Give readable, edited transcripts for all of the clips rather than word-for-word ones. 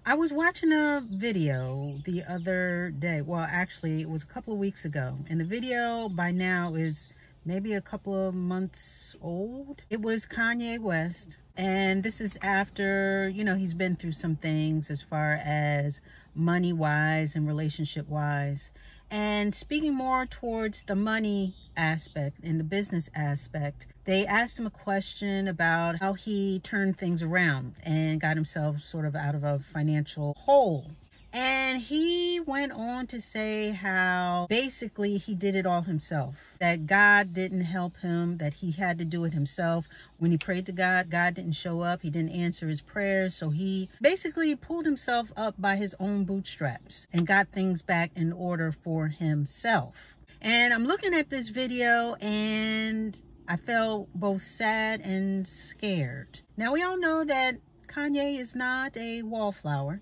I was watching a video the other day. Well, actually, it was a couple of weeks ago. And the video by now is maybe a couple of months old. It was Kanye West. And this is after, he's been through some things as far as money-wise and relationship-wise. And speaking more towards the money aspect and the business aspect, they asked him a question about how he turned things around and got himself sort of out of a financial hole. And he went on to say how basically he did it all himself, that God didn't help him, that he had to do it himself. When he prayed to God, God didn't show up. He didn't answer his prayers. So he basically pulled himself up by his own bootstraps and got things back in order for himself. And I'm looking at this video and I felt both sad and scared. Now, we all know that Kanye is not a wallflower.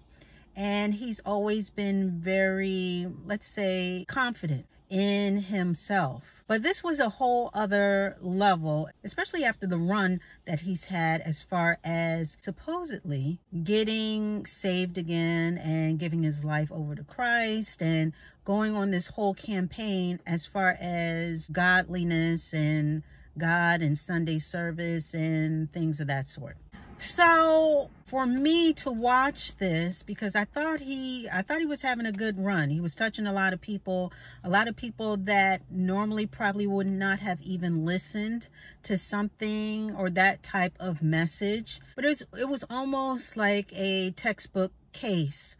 And he's always been very, let's say, confident in himself. But this was a whole other level, especially after the run that he's had as far as supposedly getting saved again and giving his life over to Christ and going on this whole campaign as far as godliness and God and Sunday service and things of that sort. So for me to watch this, because I thought he was having a good run. He was touching a lot of people that normally probably would not have even listened to something or that type of message. But it was almost like a textbook case,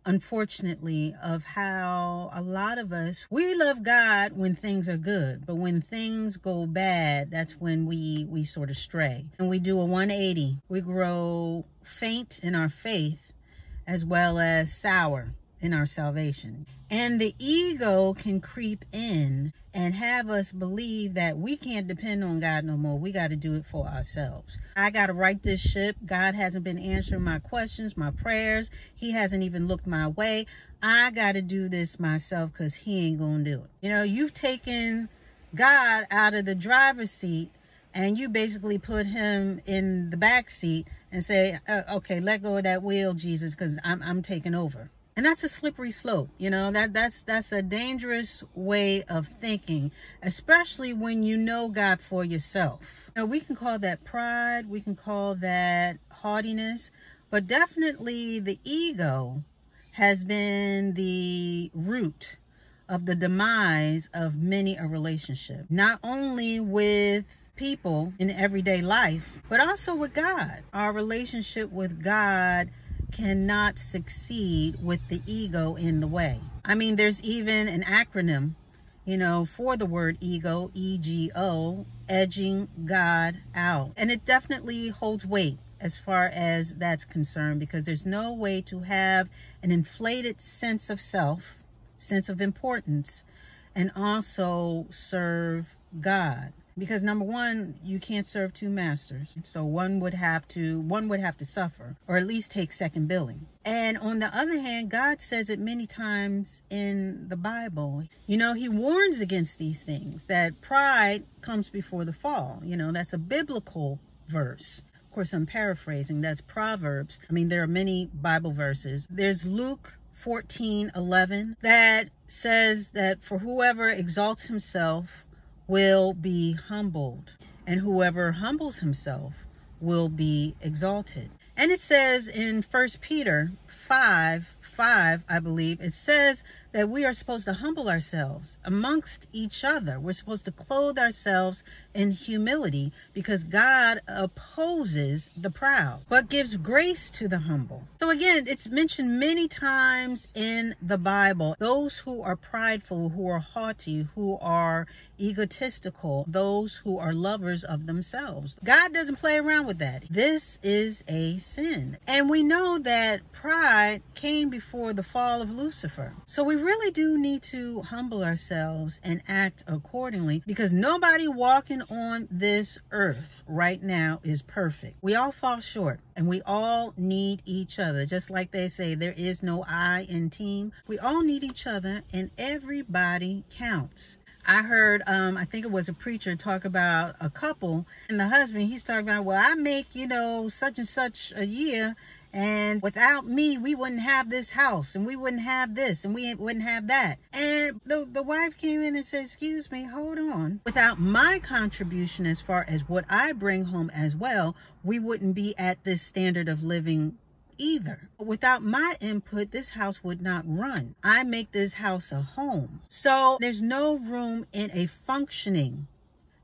unfortunately, of how a lot of us, we love God when things are good, but when things go bad, that's when we sort of stray and we do a 180. We grow faint in our faith as well as sour in our salvation. And the ego can creep in and have us believe that we can't depend on God no more. We got to do it for ourselves. I got to right this ship. God hasn't been answering my questions, my prayers. He hasn't even looked my way. I got to do this myself because he ain't going to do it. You've taken God out of the driver's seat and you basically put him in the back seat and say, okay, let go of that wheel, Jesus, because I'm taking over. And that's a slippery slope, that's a dangerous way of thinking, especially when you know God for yourself. Now, we can call that pride, we can call that haughtiness, but definitely the ego has been the root of the demise of many a relationship, not only with people in everyday life, but also with God. Our relationship with God cannot succeed with the ego in the way. I mean, there's even an acronym, for the word ego, E-G-O, edging God out. And it definitely holds weight as far as that's concerned, because there's no way to have an inflated sense of self, sense of importance, and also serve God. Because number one, you can't serve two masters. So one would have to suffer, or at least take second billing. And on the other hand, God says it many times in the Bible. He warns against these things, that pride comes before the fall. That's a biblical verse. Of course, I'm paraphrasing. That's Proverbs. I mean, there are many Bible verses. There's Luke 14:11 that says that for whoever exalts himself will be humbled, and whoever humbles himself will be exalted. And it says in 1 Peter 5:5, I believe, it says that we are supposed to humble ourselves amongst each other. We're supposed to clothe ourselves in humility, because God opposes the proud, but gives grace to the humble. So again, it's mentioned many times in the Bible. Those who are prideful, who are haughty, who are egotistical, those who are lovers of themselves. God doesn't play around with that. This is a sin. And we know that pride came before the fall of Lucifer. So we really do need to humble ourselves and act accordingly, because nobody walking on this earth right now is perfect. We all fall short, and we all need each other. Just like they say, there is no I in team. We all need each other, and everybody counts. I heard, I think it was a preacher talk about a couple, and the husband, he's talking about, well, I make, such and such a year, And without me, we wouldn't have this house, and we wouldn't have this, and we wouldn't have that. And the wife came in and said, excuse me, hold on. Without my contribution as far as what I bring home as well, we wouldn't be at this standard of living either. Without my input, this house would not run. I make this house a home. So there's no room in a functioning,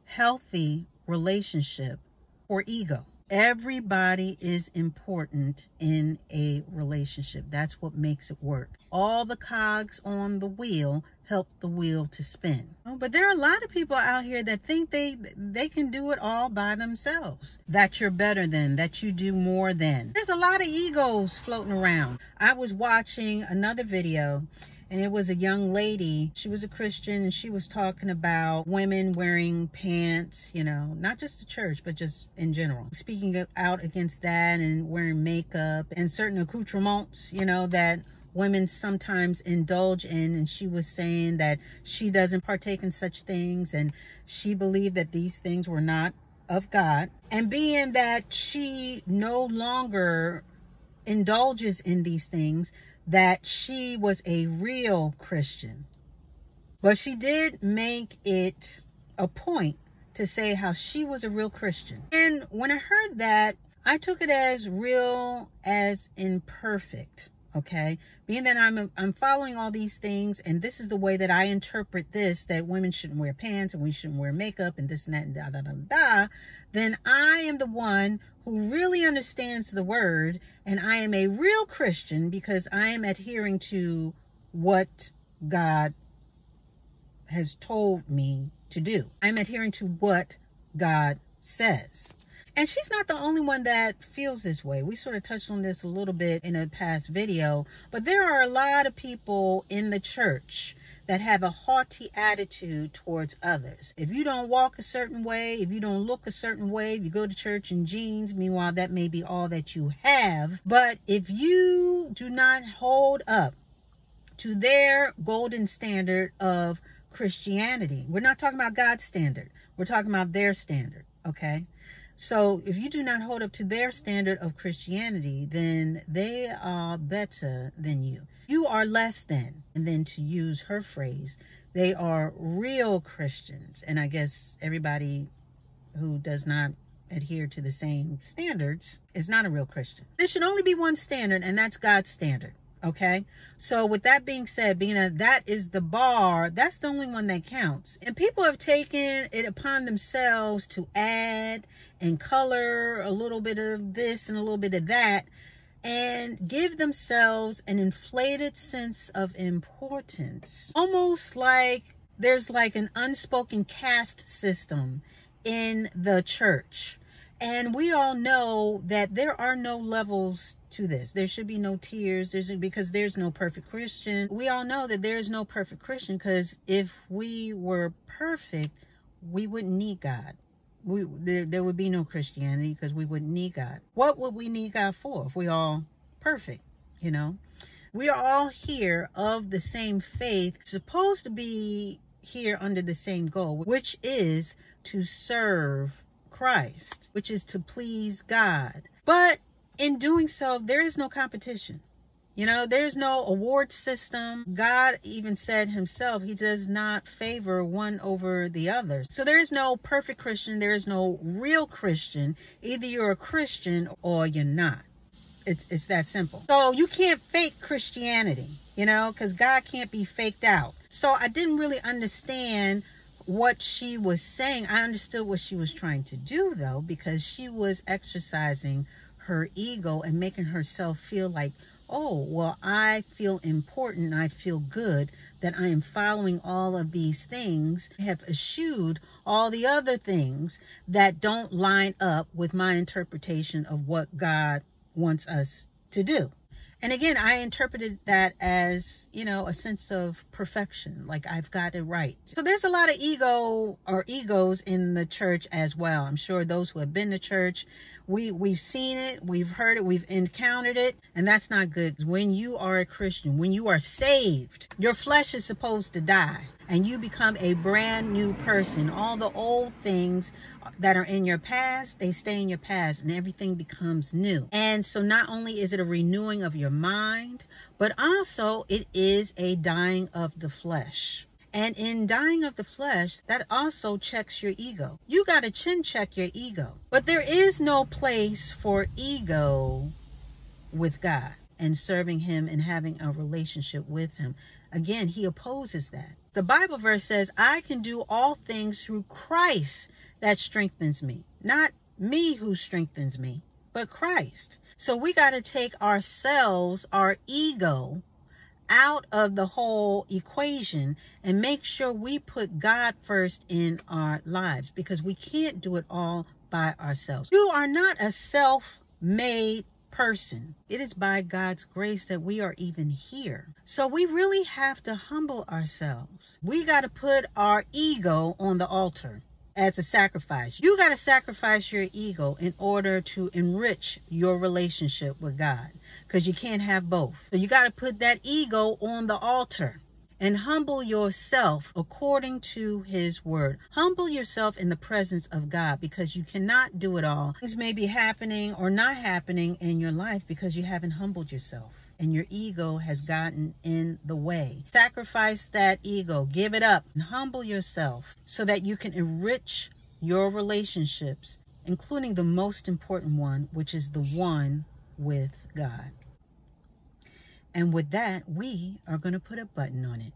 healthy relationship for ego. Everybody is important in a relationship. That's what makes it work. All the cogs on the wheel help the wheel to spin. But there are a lot of people out here that think they can do it all by themselves. That you're better than, that you do more than. There's a lot of egos floating around. I was watching another video, and it was a young lady. She was a Christian, and she was talking about women wearing pants, you know, not just to church, but just in general. Speaking out against that, and wearing makeup and certain accoutrements, you know, that women sometimes indulge in. And she was saying that she doesn't partake in such things, and she believed that these things were not of God. And being that she no longer indulges in these things, that she was a real Christian. But she did make it a point to say how she was a real Christian. And when I heard that, I took it as real as imperfect, okay? Being that I'm following all these things, and this is the way that I interpret this, that women shouldn't wear pants, and we shouldn't wear makeup, and this and that, and da, da, da, da, then I am the one who really understands the word, and I am a real Christian because I am adhering to what God has told me to do. I'm adhering to what God says. And she's not the only one that feels this way. We sort of touched on this a little bit in a past video, but there are a lot of people in the church that have a haughty attitude towards others. If you don't walk a certain way, if you don't look a certain way, if you go to church in jeans, meanwhile, that may be all that you have. But if you do not hold up to their golden standard of Christianity, we're not talking about God's standard. We're talking about their standard, okay? So if you do not hold up to their standard of Christianity, then they are better than you. You are less than. And then, to use her phrase, they are real Christians. And I guess everybody who does not adhere to the same standards is not a real Christian. There should only be one standard, and that's God's standard. Okay, so with that being said, being that is the bar, that's the only one that counts. And people have taken it upon themselves to add and color a little bit of this and a little bit of that, and give themselves an inflated sense of importance. Almost like there's like an unspoken caste system in the church. And we all know that there are no levels to this. There should be no tiers. Because there's no perfect Christian. We all know that there's no perfect Christian, because if we were perfect, we wouldn't need God. There would be no Christianity, because we wouldn't need God. What would we need God for if we're all perfect, you know? We are all here of the same faith, supposed to be here under the same goal, which is to serve Christ, which is to please God. But in doing so, there is no competition. You know, there's no award system. God even said himself, he does not favor one over the other. So there is no perfect Christian. There is no real Christian. Either you're a Christian or you're not. It's that simple. So you can't fake Christianity, you know, because God can't be faked out. So I didn't really understand what she was saying. I understood what she was trying to do, though, because she was exercising her ego and making herself feel like, oh, well, I feel important. I feel good that I am following all of these things. I have eschewed all the other things that don't line up with my interpretation of what God wants us to do. And again, I interpreted that as, you know, a sense of perfection, like I've got it right. So there's a lot of egos in the church as well. I'm sure those who have been to church, we've seen it, we've heard it, we've encountered it, and that's not good. When you are a Christian, when you are saved, your flesh is supposed to die. and you become a brand new person. All the old things that are in your past, they stay in your past, and everything becomes new. And so not only is it a renewing of your mind, but also it is a dying of the flesh. And in dying of the flesh, that also checks your ego. You got to chin check your ego. But there is no place for ego with God and serving him and having a relationship with him. Again, he opposes that. The Bible verse says, I can do all things through Christ that strengthens me. Not me who strengthens me, but Christ. So we got to take ourselves, our ego, out of the whole equation and make sure we put God first in our lives, because we can't do it all by ourselves. You are not a self-made person. It is by God's grace that we are even here. So we really have to humble ourselves. We got to put our ego on the altar as a sacrifice. You got to sacrifice your ego in order to enrich your relationship with God, because you can't have both. So you got to put that ego on the altar and humble yourself according to his word. Humble yourself in the presence of God, because you cannot do it all. Things may be happening or not happening in your life because you haven't humbled yourself, and your ego has gotten in the way. Sacrifice that ego, give it up, and humble yourself so that you can enrich your relationships, including the most important one, which is the one with God. And with that, we are going to put a button on it.